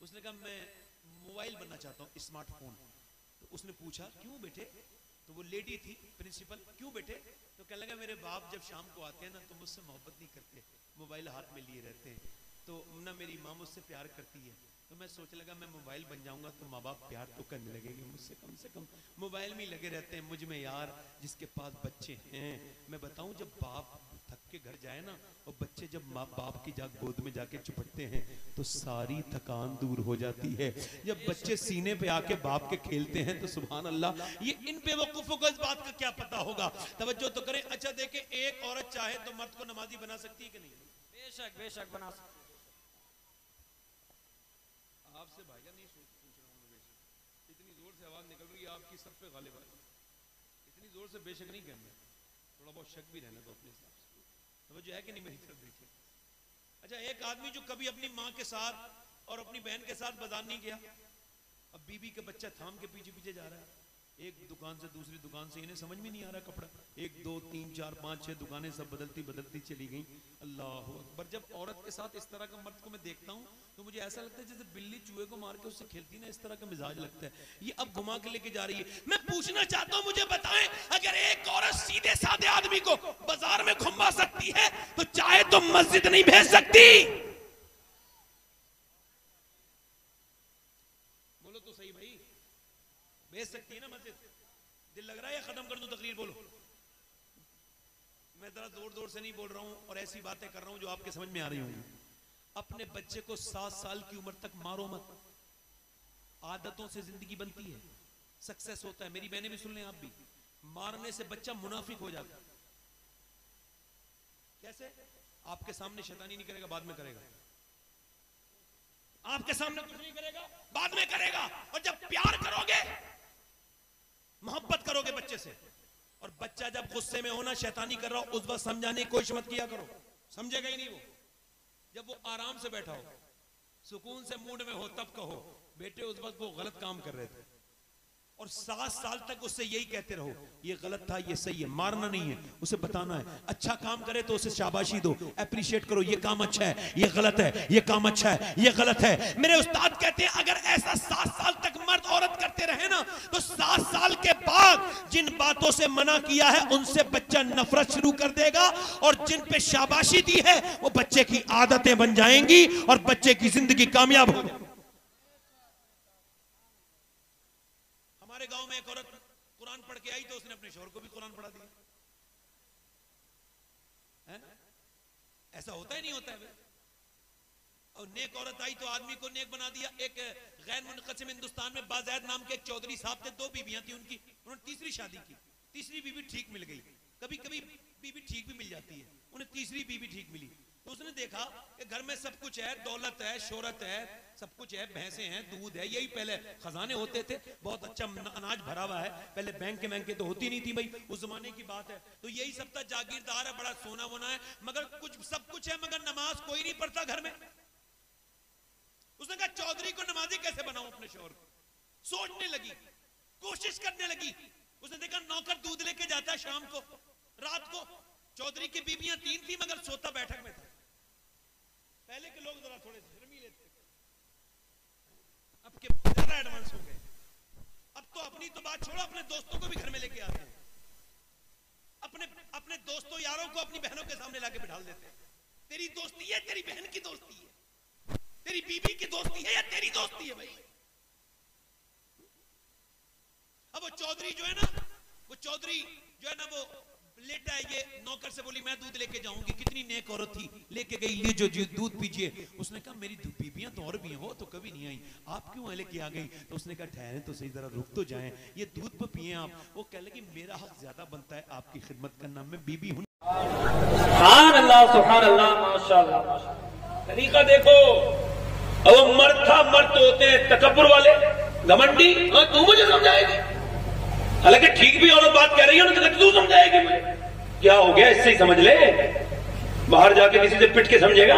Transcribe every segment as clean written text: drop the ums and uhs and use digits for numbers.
اس نے کہا میں موبائل بننا چاہتا ہوں، اسمارٹ فون. تو اس نے پوچھا کیوں بیٹے؟ تو وہ لیڈی تھی پرنسپل، کیوں بیٹے؟ تو کہنے لگا میرے باپ جب شام کو آتے ہیں نا تو مجھ سے محبت نہیں کرتے، موبائل ہاتھ میں لیے رہتے ہیں، تو نہ میری ماں مجھ سے پیار کرتی ہے. تو میں سوچ لگا میں موبائل بن جاؤں گا تو ماں باپ پیار تو کرنے لگے گے مجھ سے کم موبائل میں ہی لگے رہتے ہیں. مجھ میں یار جس کے پاس بچے ہیں، میں بتاؤں جب باپ تھک کے گھر جائے نا اور بچے جب ماں باپ کی گود میں جا کے چپٹتے ہیں تو ساری تھکان دور ہو جاتی ہے. جب بچے سینے پہ آ کے باپ کے کھیلتے ہیں تو سبحان اللہ، یہ ان بے وقوفوں کو اس بات کا کیا پتا ہوگا. توجہ تو کریں. اچھا دیکھیں، ایک عورت چاہے تو مرد کو نمازی بنا سکتی ہے کہ نہیں؟ بے شک بنا سکتی. آپ سے بھائی جان نہیں پوچھ رہا ہوں، اتنی زور سے آواز نکل رہی ہے آپ کی سب پہ غالب ہے، اتنی زور سے بے شک نہیں کہنا، تھوڑا بہت شک بھی رہنا تو اپنے حساب سے. توجہ ہے کہ نہیں میری طرف دیکھیں. اچھا ایک آدمی جو کبھی اپنی ماں کے ساتھ اور اپنی بہن کے ساتھ بازار نہیں گیا، اب بیوی کے بچہ تھام کے پیچھے پیچھے جا رہا ہے ایک دکان سے دوسری دکان سے، انہیں سمجھ میں نہیں آ رہا کپڑا، 1 2 3 4 5 6 دکانیں سب بدلتی چلی گئیں. اللہ اکبر. جب عورت کے ساتھ اس طرح کا مرد کو میں دیکھتا ہوں تو مجھے ایسا لگتا ہے جیسے بلی چوہے کو مار کے اس سے کھیلتی نا، اس طرح کا مزاج لگتا ہے. یہ اب گھما کے لے کے جا رہی ہے. میں پوچھنا چاہتا ہوں، مجھے بتائیں اگر ایک عورت سیدھے سادے آدمی کو بازار میں گھما سکتی ہے تو چاہے تو مسجد نہیں بھیج سکتی؟ بولو تو صحیح بھائی، بھیج سکتی ہے نا مسجد؟ دل لگ رہا ہے یا ختم کر دوں تقریر؟ بولو. میں ذرا زور سے نہیں بول رہا ہوں اور ایسی باتیں کر رہا ہوں جو آپ کے سمجھ میں آ رہی ہوں. اپنے بچے کو 7 سال کی عمر تک مارو مت. عادتوں سے زندگی بنتی ہے، سکسیس ہوتا ہے. میری بہنیں بھی سن لیں آپ بھی. مارنے سے بچہ منافق ہو جاتا ہے. کیسے؟ آپ کے سامنے شیطانی نہیں کرے گا، بعد میں کرے گا. آپ کے سامنے کچھ نہیں کرے گا، بعد میں کرے گا. اور جب پیار کرو گے، محبت کرو گے بچے سے، اور بچہ جب غصے میں ہونا شیطانی کر رہا ہو اس وقت سمجھانے کی کوشش مت کیا کرو، سمجھے گا ہی نہیں. وہ جب وہ آرام سے بیٹھا ہو، سکون سے موڈ میں ہو، تب کہو بیٹے اس وقت وہ غلط کام کر رہے تھے، اور 7 سال تک اس سے یہی کہتے رہو یہ غلط تھا، یہ صحیح ہے. مارنا نہیں ہے، اسے بتانا ہے. اچھا کام کرے تو اسے شاباشی دو، اپریشیٹ کرو، یہ کام اچھا ہے، یہ غلط ہے، یہ کام اچھا ہے، یہ غلط ہے. میرے استاد کہتے ہیں اگر ایسا 7 سال تک مرد عورت کرتے رہے نا تو 7 سال کے بعد جن باتوں سے منع کیا ہے ان سے بچہ نفرت شروع کر دے گا، اور جن پہ شاباشی دی ہے وہ بچے کی عادتیں بن جائیں گی اور بچے کی زندگی کامیاب ہو جائے گی. ہمارے گاؤں میں ایک عورت قرآن پڑھ کے آئی تو اس نے اپنے شوہر کو بھی قرآن پڑھا دیا. ایسا ہوتا ہی نہیں ہوتا ہے. اور نیک عورت آئی تو آدمی کو نیک بنا دیا. ایک غیر منقسم ہندوستان میں بازید نام کے ایک چودھری صاحب تھے، 2 بیویاں تھیں ان کی، انہوں نے تیسری شادی کی. تیسری بیوی ٹھیک مل گئی. کبھی کبھی بیوی ٹھیک بھی مل جاتی ہے، انہیں تیسری بیوی ٹھیک ملی. تو اس نے دیکھا کہ گھر میں سب کچھ ہے، دولت ہے، شہرت ہے، سب کچھ ہے، بھینسیں ہیں، دودھ ہے، یہی پہلے خزانے ہوتے تھے، بہت اچھا اناج بھرا ہوا ہے. پہلے بینک تو ہوتی نہیں تھی بھائی، اس زمانے کی بات ہے. تو یہی سب تھا، جاگیردار ہے، بڑا سونا وونا ہے، مگر کچھ سب کچھ ہے مگر نماز کوئی نہیں پڑھتا گھر میں. اس نے کہا چودھری کو نمازی کیسے بناؤں اپنے شوہر کو. سوچنے لگی، کوشش کرنے لگی. اس نے دیکھا نوکر دودھ لے کے جاتا ہے شام کو، رات کو. چودھری کی بیویاں 3 تھی مگر سوتا بیٹھک میں تھا. پہلے کے لوگ ذرا تھوڑے شرمی لیتے، اب کے زیادہ ایڈوانس ہو گئے. اب تو اپنی تو بات چھوڑو، اپنے دوستوں کو بھی گھر میں لے کے آتے ہیں. اپنے دوستوں یاروں کو اپنی بہنوں کے سامنے لا کے بٹھا دیتے ہیں. تیری دوستی ہے، تیری بہن کی دوستی ہے، تیری بیوی کی دوستی ہے یا تیری دوستی ہے بھائی. اب وہ چودھری جو ہے نا وہ لیٹا ہے، یہ نوکر سے بولی میں دودھ لے کے جاؤں گی. کتنی نیک عورت تھی، لے کے گئی، لی جو دودھ پیجئے. اس نے کہا میری بیویاں تو اور بھی ہیں، وہ تو کبھی نہیں آئی، آپ کیوں لے کے آ گئی؟ تو اس نے کہا ٹھہریں تو صحیح، ذرا رک تو جائیں، یہ دودھ پہ پیئیں آپ. وہ کہہ لگی میرا حق زیادہ بنتا ہے آپ کی خدمت کرنا، میں بیوی ہوں. سبحان اللہ ماشاءاللہ. طریقہ دیکھو، وہ مرد تھا. مرد تو ہوتے ہیں تکبر والے، گھمنڈی. تو مجھے سمجھائے گی، حالانکہ ٹھیک بھی عورت بات کہہ رہی ہے، تو سمجھائے گی مجھے. کیا ہو گیا، اس سے ہی سمجھ لے. باہر جا کے کسی سے پٹ کے سمجھے گا،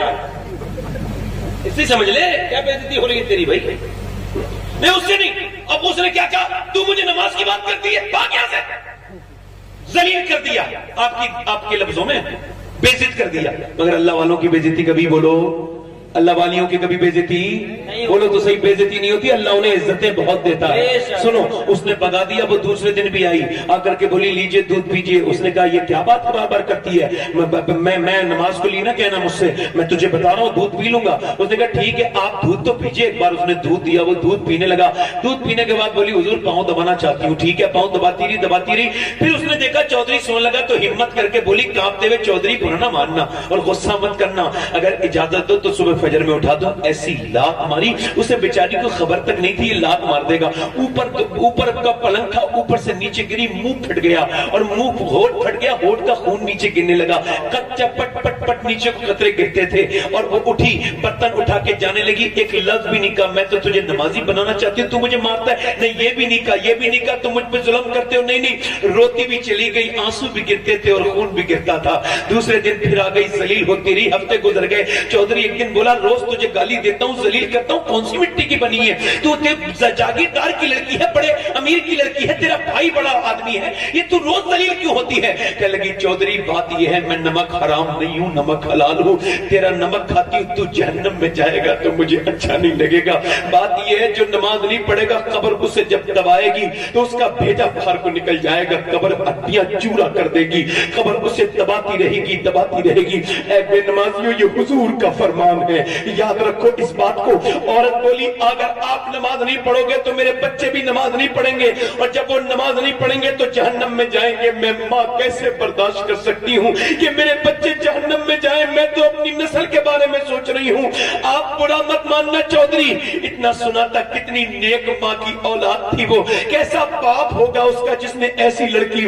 اس سے سمجھ لے. کیا بے عزتی ہو رہی ہے تیری بھائی؟ نہیں اس سے نہیں. اب اس نے کیا کہا، تو مجھے نماز کی بات کرتی ہے، بھاگ یہاں سے. ذلیل کر دیا، آپ کے لفظوں میں بے عزت کر دیا. مگر اللہ والوں کی بے عزتی کبھی بولو اللہ والیوں کی کبھی بےزتی بولو تو صحیح بےزتی نہیں ہوتی, اللہ انہیں عزتیں بہت دیتا ہے. سنو, اس نے بگا دیا, وہ دوسرے دن بھی آئی, آ کر کے بولی لیجئے دودھ پیجئے. اس نے کہا یہ کیا بات برابر کرتی ہے, میں نماز کو لی نہ کہنا مجھ سے, میں تجھے بتا رہا ہوں دودھ پی لوں گا. اس نے کہا ٹھیک ہے آپ دودھ تو پیجئے. ایک بار اس نے دودھ دیا, وہ دودھ پینے لگا. دودھ پینے کے بعد بولی حضور پاؤں دبانا چاہتی ہوں. ٹھیک ہے, پاؤں دباتی رہی. پھر اس نے دیکھا چودھری سونے لگا تو ہمت کر کے بولی کانپتے ہوئے چودھری کو نہ ماننا اور غصہ مت کرنا, اگر اجازت دو تو صبح فجر میں اٹھا دو. ایسی لات ماری, اسے بیچاری کو خبر تک نہیں تھی یہ لات مار دے گا. اوپر کا پلنگ تھا, اوپر سے نیچے گری, منہ پھٹ گیا اور منہ ہونٹ پھٹ گیا, ہونٹ کا خون نیچے گرنے لگا. کچا پٹ پٹ پٹ نیچے کو قطرے گرتے تھے اور وہ اٹھی, برتن اٹھا کے جانے لگی. ایک لفظ بھی نہیں کہا میں تو تجھے نمازی بنانا چاہتی ہوں, تو مجھے مارتا ہے, نہیں یہ بھی نہیں کہا, یہ بھی نہیں کہا, تم مجھ پہ ظلم کرتے ہو, نہیں. روتی بھی چلی گئی, آنسو بھی گرتے تھے اور خون بھی گرتا تھا. دوسرے دن پھر آ گئی, ذلیل ہوتی رہی, ہفتے گزر گئے. چودھری ایک دن بولا روز تجھے گالی دیتا ہوں, ذلیل کرتا ہوں, کون سی مٹی کی بنی ہے تو, جاگیردار کی لڑکی ہے, بڑے امیر کی لڑکی ہے, تیرا بھائی بڑا آدمی ہے, یہ تو روز ذلیل کیوں ہوتی ہے. کہنے لگی چودھری بات یہ ہے میں نمک حرام نہیں ہوں, نمک حلال ہوں. تیرا نمک کھاتی ہوں تو جہنم میں جائے گا تو مجھے اچھا نہیں لگے گا. بات یہ ہے جو نماز نہیں پڑھے گا قبر اسے جب دبائے گی تو اس کا بھیجا باہر کو نکل جائے گا, قبر ہڈیاں چورا کر دے گی, قبر اسے دباتی رہے گی, دباتی رہے گی. اے بے نمازیوں یہ حضور کا فرمان ہے, یاد رکھو اس بات کو. عورت بولی اگر آپ نماز نہیں پڑھو گے تو میرے بچے بھی نماز نہیں پڑھیں گے, اور جب وہ نماز نہیں پڑھیں گے تو جہنم میں جائیں گے. میں ماں کیسے برداشت کر سکتی ہوں کہ میرے بچے جہنم میں جائیں, میں تو اپنی نسل کے بارے میں سوچ رہی ہوں. آپ برا مت ماننا چودھری, اتنا سنا تھا کتنی نیک ماں کی اولاد تھی وہ, کیسا باپ ہوگا اس کا جس نے ایسی لڑکی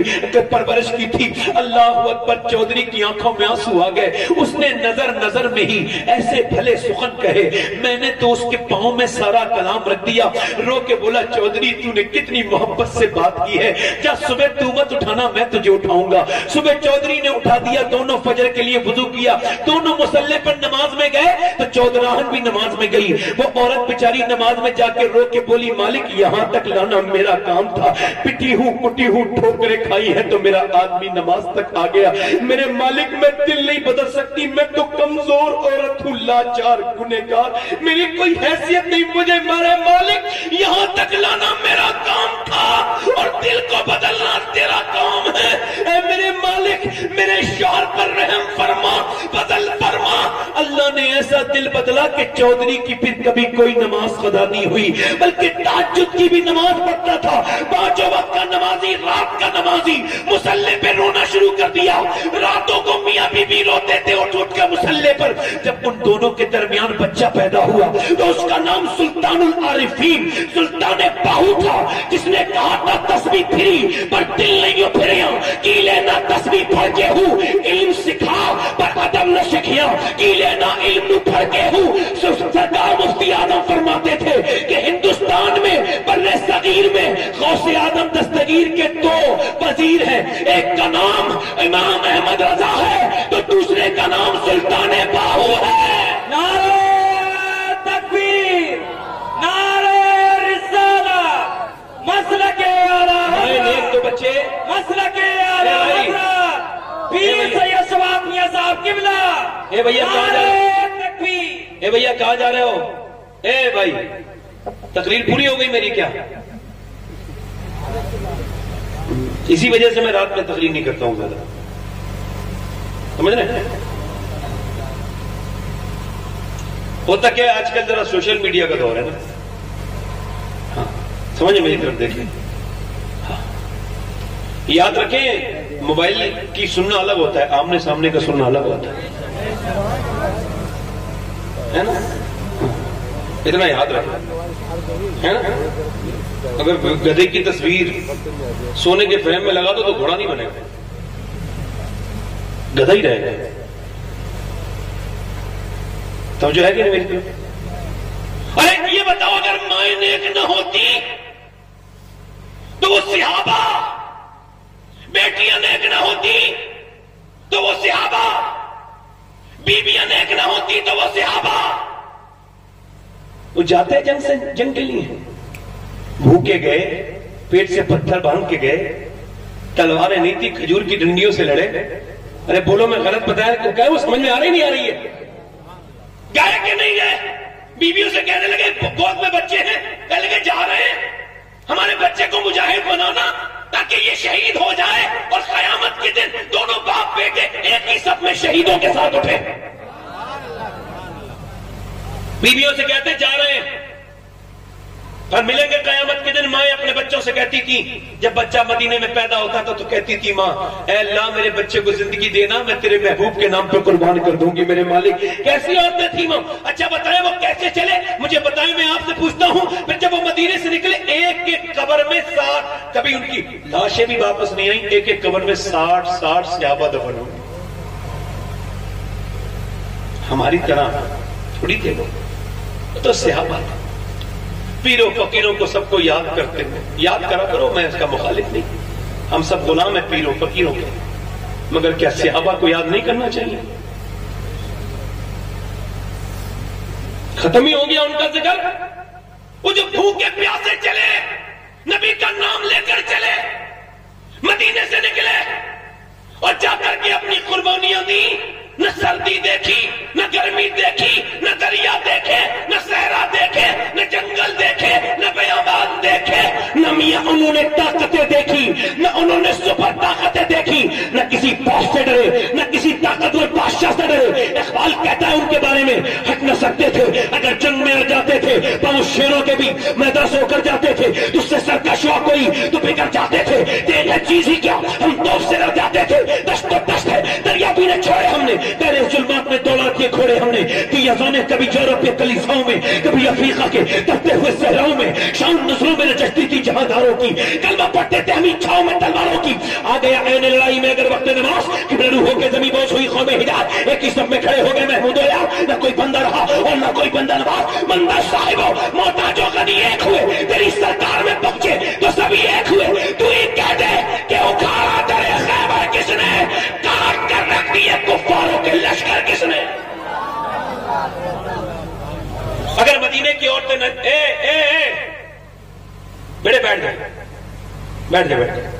پرورش کی تھی. اللہ اکبر, چودھری کی آنکھوں میں آنسو آ گئے. اس نے نظر میں ہی ایسے بھلے سخن کہے, میں نے تو اس کے پاؤں میں سارا کلام رکھ دیا. رو کے بولا چودھری تو نے کتنی محبت سے بات کی ہے, کیا صبح تو مت اٹھانا میں تجھے اٹھاؤں گا. صبح چودھری نے اٹھا دیا, دونوں فجر کے لیے وضو کیا, دونوں مصلی پر نماز میں گئے تو چودراہن بھی نماز میں گئی. وہ عورت بیچاری نماز میں جا کے رو کے بولی مالک یہاں تک لانا میرا کام تھا, پٹی ہوں کٹی ہوں ٹھوکریں کھائی ہے تو میرا آدمی نماز تک آ گیا. میرے مالک میں دل نہیں بدل سکتی, میں تو کمزور عورت ہوں, لاچار گنہگار, میری کوئی حیثیت نہیں, مجھے مارے مالک یہاں تک لانا میرا کام تھا اور دل کو بدلنا تیرا کام ہے. اے میرے مالک میرے شوہر پر رحم فرما, بدل فرما. اللہ نے ایسا دل بدلا کہ چودھری کی پھر کبھی کوئی نماز قضا نہیں ہوئی, بلکہ تہجد کی بھی نماز پڑھتا تھا. پانچوں وقت کا نمازی, رات کا نمازی, مصلی پہ رونا شروع کر دیا. راتوں کو میاں بی بی روتے تھے اٹھ اٹھ کے مصلی پر. جب ان دونوں کے درمیان بچہ پیدا ہوا تو اس کا نام سلطان العارفین, سلطان باہو تھا, جس نے کہا تھا تسبیح پھری پر دل نہیں پھریا, کی لینا تسبیح پڑھ کے ہوں, علم سکھا پر ادب نہ سکھیا, کی لینا علم نہ پڑھ کے ہوں. سرکار مفتی اعظم فرماتے تھے کہ ہندوستان میں بر صغیر میں غوث اعظم دستگیر کے دو وزیر ہیں, ایک کا نام امام احمد رضا ہے تو دوسرے کا نام سلطان باہو ہے. نعرہ تکبیر, نعرہ رسالت, مسلک اعلی حضرت, تو بچے مسلک اعلی حضرت, پیر سید شواب میاں صاحب قبلہ. اے بھیا کہاں جا رہے ہو, اے بھیا کہاں جا رہے ہو, اے بھائی تقریر پوری ہو گئی میری کیا؟ اسی وجہ سے میں رات میں تقریر نہیں کرتا ہوں زیادہ, سمجھ رہے ہیں. ہوتا کیا آج کل ذرا سوشل میڈیا کا دور ہے نا, ہاں سمجھے میری طرف دیکھیں. یاد رکھیں موبائل کی سننا الگ ہوتا ہے, آمنے سامنے کا سننا الگ ہوتا ہے نا, اتنا یاد رکھیں ہے نا. اگر گدھے کی تصویر سونے کے فریم میں لگا دو تو گھوڑا نہیں بنے گا, گدھا ہی رہے گا. توجہ ہے کہ نہیں میری طرف؟ ارے یہ بتاؤ اگر مائیں نیک نہ ہوتی تو وہ صحابہ, بیٹیاں نیک نہ ہوتی تو وہ صحابہ, بیویاں نیک نہ ہوتی تو وہ صحابہ. وہ جاتے جنگ کے لیے, بھوکے گئے, پیٹ سے پتھر باندھ کے گئے, تلواریں نہیں تھی, کھجور کی ڈنڈیوں سے لڑے. ارے بولو میں غلط بتایا کہ وہ سمجھ میں آ رہی نہیں آ رہی ہے, گئے کہ نہیں گئے؟ بیویوں سے کہنے لگے گود میں بچے ہیں، کہنے لگے جا رہے ہیں ہمارے بچے کو مجاہد بنانا تاکہ یہ شہید ہو جائے اور قیامت کے دن دونوں باپ بیٹے ایک ہی صف میں شہیدوں کے ساتھ اٹھے۔ بیویوں سے کہتے جا رہے ہیں اور ملیں گے قیامت کے دن۔ ماں اپنے بچوں سے کہتی تھی جب بچہ مدینے میں پیدا ہوتا تھا تو کہتی تھی ماں اے اللہ میرے بچے کو زندگی دینا، میں تیرے محبوب کے نام پہ قربان کر دوں گی میرے مالک۔ کیسی عورتیں تھی ماں؟ اچھا بتائیں وہ کیسے چلے؟ مجھے بتائیں، میں آپ سے پوچھتا ہوں۔ پھر جب وہ مدینے سے نکلے ایک ایک قبر میں 60، کبھی ان کی لاشیں بھی واپس نہیں آئیں، ایک ایک قبر میں 60 صحابہ دفن ہوئے۔ ہماری طرح تھوڑی تھے وہ تو صحابہ تھے۔ پیروں فقیروں کو سب کو یاد کرتے ہیں، یاد کرا کرو، میں اس کا مخالف نہیں، ہم سب غلام ہیں پیروں فقیروں کے، مگر کیا صحابہ کو یاد نہیں کرنا چاہیے؟ ختم ہی ہو گیا ان کا ذکر؟ وہ جو بھوکے پیاسے چلے، نبی کا نام لے کر چلے، مدینے سے نکلے اور جا کر کے اپنی قربانیاں دی، نہ سردی دیکھی، نہ گرمی دیکھی، نہ دریا دیکھے، نہ صحرا دیکھے، نہ جنگل دیکھے، نہ بیابان دیکھے، نہ میاں انہوں نے طاقتیں دیکھی، نہ انہوں نے سپر طاقتیں دیکھی، نہ کسی فوج سے ڈرے، نہ کسی طاقتور بادشاہ سے ڈرے۔ اقبال کہتا ہے ان کے بارے میں ہٹ نہ سکتے تھے، اگر جنگ میں آ جاتے تھے پاؤں شیروں کے بھی میدان سے ہو کر جاتے تھے، تجھ سے سر کا شوق کوئی تو بگڑ جاتے تھے، تیز ہے چیز ہی کیا ہم دوست سے ڈر جاتے تھے، دست و دست ہے دریا بھی نے چھوڑے ہم نے، پہلے ظلمات میں دوڑا کے کھوڑے ہم نے، کی ازانے کبھی یورپ کے کلیساؤں میں، کبھی افریقہ کے تپتے ہوئے صحراؤں میں، شام نظروں میں نچستی تھی جہانداروں کی، کلمہ پڑھتے تھے ہمیں چھاؤں میں تلواروں کی۔ آ گیا عین لڑائی میں اگر وقت نماز، قبلہ ہو کے زمین بوس ہوئی قوم ہدایت، ایک ہی صف میں کھڑے ہو گئے محمود و یار، نہ کوئی بندہ رہا اور نہ کوئی بندہ نواز، بندہ صاحبوں محتاجوں کا نہیں ایک ہوئے، تیری سرکار میں پہنچے تو سبھی ایک ہوئے۔ تو ہی کہہ دے کہ اکھاڑا درے خیبر کس نے، کاٹ کر رکھ دیے کفاروں کے لشکر کس نے۔ اگر مدینے کی عورتیں بیٹے بیٹھ جائے بیٹھ جائے بیٹھ جائے،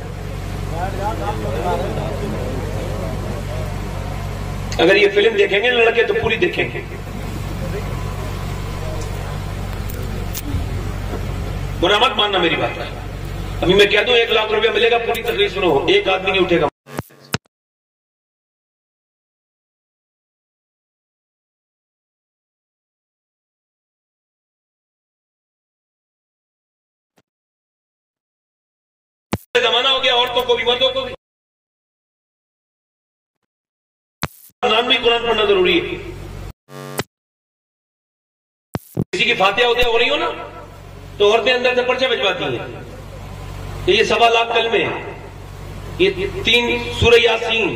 اگر یہ فلم دیکھیں گے لڑکے تو پوری دیکھیں گے، برا مت ماننا میری بات ہے۔ ابھی میں کہہ دوں 1 لاکھ روپیہ ملے گا، پوری تقریر سنو، ایک آدمی نہیں اٹھے گا۔ زمانہ ہو گیا عورتوں کو بھی مردوں کو بھی نام بھی قرآن پڑھنا ضروری ہے۔ کسی کی فاتحہ ہوتے ہو رہی ہو نا تو عورتیں اندر سے پرچے بھجواتی ہیں، یہ 1.25 لاکھ کلمے، یہ 3 سورہ یاسین،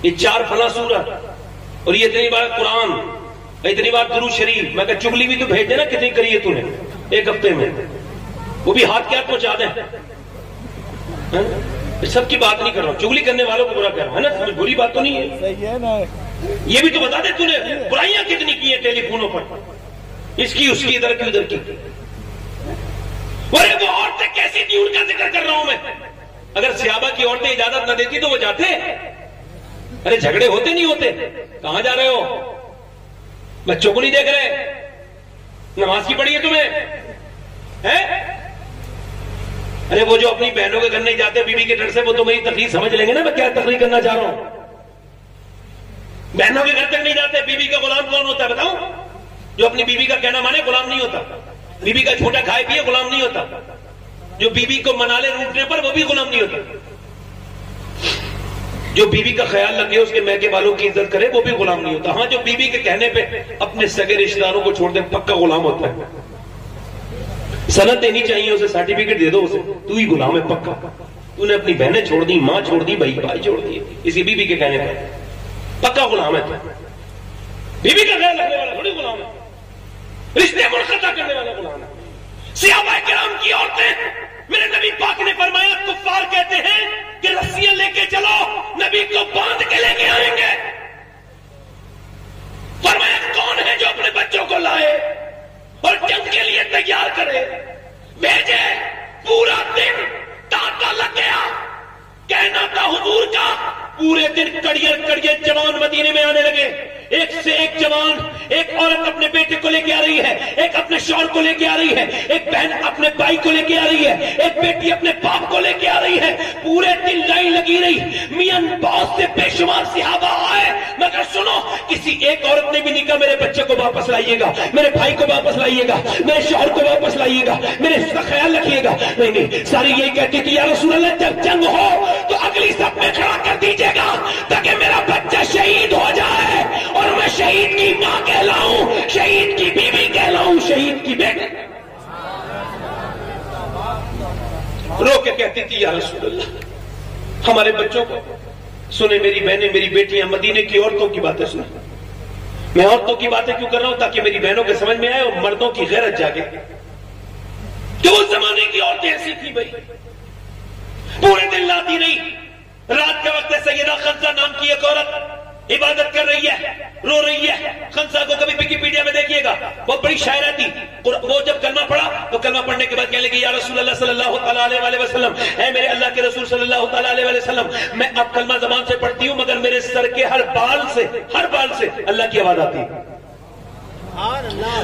یہ 4 فلاں سورہ، اور یہ اتنی بار قرآن، اتنی بار درود شریف۔ میں کہ چگلی بھی تو بھیج دینا کتنی کری ہے تو نے 1 ہفتے میں، وہ بھی ہاتھ کے ہاتھ پہنچا دیں۔ سب کی بات نہیں کر رہا ہوں، چگلی کرنے والوں کو برا کر رہا ہوں، ہے نا؟ بری بات تو نہیں ہے؟ یہ بھی تو بتا دے تو نے برائیاں کتنی کی ہیں ٹیلی فونوں پر، اس کی اس کی ادھر کی ادھر کی۔ وہ عورتیں کیسی تھی ان کا ذکر کر رہا ہوں میں۔ اگر صحابہ کی عورتیں اجازت نہ دیتی تو وہ جاتے؟ ارے جھگڑے ہوتے نہیں ہوتے؟ کہاں جا رہے ہو؟ بچوں کو نہیں دیکھ رہے؟ نماز کی پڑھی ہے تمہیں؟ ارے وہ جو اپنی بہنوں کے گھر نہیں جاتے بیوی کے ڈر سے، وہ تو میری تقریر سمجھ لیں گے نا میں کیا تقریر کرنا چاہ رہا ہوں۔ بہنوں کے گھر تک نہیں جاتے، بیوی کا غلام کون ہوتا ہے بتاؤ؟ جو اپنی بیوی کا کہنا مانے غلام نہیں ہوتا، بیوی کا چھوٹا کھائے پیے غلام نہیں ہوتا، جو بیوی کو منا لے روٹنے پر وہ بھی غلام نہیں ہوتا، جو بیوی کا خیال رکھے اس کے میکے والوں کی عزت کرے وہ بھی غلام نہیں ہوتا۔ ہاں جو بیوی کے کہنے پہ اپنے سگے رشتہ داروں کو چھوڑ دے پکا غلام ہوتا ہے۔ سند دینی چاہیے اسے، سرٹیفکیٹ دے دو اسے، تو ہی غلام ہے پکا۔ تو نے اپنی بہنیں چھوڑ دی، ماں چھوڑ دی، بھائی چھوڑ دی، اسی بیوی کے کہنے پر پکا غلام ہے۔ بیوی کا خیال رکھنے والا تھوڑی غلام ہے، رشتے منقطع کرنے والا غلام ہے۔ صحابہ کرام کی عورتیں، میرے نبی پاک نے فرمایا کفار کہتے ہیں کہ رسیاں لے کے چلو، نبی کو باندھ کے لے کے آئیں گے۔ فرمایا کون ہے جو اپنے بچوں کو لائے اور جنگ کے لیے تیار کرے، بھیجے؟ پورا دن تانتا لگ گیا، کہنا تھا حضور کا، پورے دن کڑیے کڑیے جوان مدینے میں آنے لگے، ایک سے ایک جوان، ایک عورت اپنے بیٹے کو لے کے آ رہی ہے، ایک اپنے شوہر کو لے کے آ رہی ہے، ایک بہن اپنے بھائی کو لے کے آ رہی ہے، ایک بیٹی اپنے باپ کو لے کے آ رہی ہے، پورے دن لائن لگی رہی، میاں بہت سے بے شمار صحابہ آئے، مگر سنو کسی ایک عورت نے بھی نہیں کہا میرے بچے کو واپس لائیے گا، میرے بھائی کو واپس لائیے گا، میرے شوہر کو واپس لائیے گا، میرے اس کا خیال رکھیے گا، نہیں، ساری یہی کہتی کہ یا رسول اللہ جب جنگ ہو تو اگلی صف میں کھڑا کر دیجیے گا تاکہ میرا بچہ شہید ہو جائے اور میں شہید کی ماں کہلاؤں، شہید کی بیوی کہلاؤں، شہید کی بیٹی۔ رو کے کہتی تھی یا رسول اللہ ہمارے بچوں کو سنیں، میری بہنیں، میری بیٹیاں، مدینے کی عورتوں کی باتیں سنیں۔ میں عورتوں کی باتیں کیوں کر رہا ہوں؟ تاکہ میری بہنوں کے سمجھ میں آئے اور مردوں کی غیرت جاگے کہ اس زمانے کی عورتیں ایسی تھی بھائی، پورے دن لاتی نہیں، رات کے وقت سیدہ خنسا نام کی ایک عورت عبادت کر رہی ہے، رو رہی ہے۔ خنسا کو کبھی ویکیپیڈیا میں دیکھیے گا، بہت بڑی شاعرہ تھی، وہ جب کلمہ پڑھا تو کلمہ پڑھنے کے بعد کہنے لگی یا رسول اللہ صلی اللہ تعالیٰ علیہ وسلم، اے میرے اللہ کے رسول صلی اللہ تعالیٰ علیہ وسلم، میں اب کلمہ زبان سے پڑھتی ہوں مگر میرے سر کے ہر بال سے اللہ کی آواز آتی ہے۔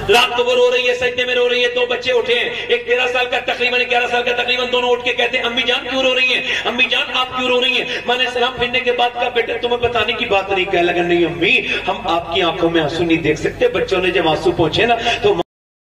رات کو وہ رو رہی ہے، سجدے میں رو رہی ہے، دو بچے اٹھے ہیں، ایک 13 سال کا تقریباً 11 سال کا تقریباً، دونوں اٹھ کے کہتے ہیں امی جان کیوں رو رہی ہیں؟ امی جان آپ کیوں رو رہی ہیں؟ میں نے سلام پھرنے کے بعد کہا بیٹے تمہیں بتانے کی بات نہیں، کہنے لگا نہیں امی ہم آپ کی آنکھوں میں آنسو نہیں دیکھ سکتے، بچوں نے جب آنسو پہنچے نا تو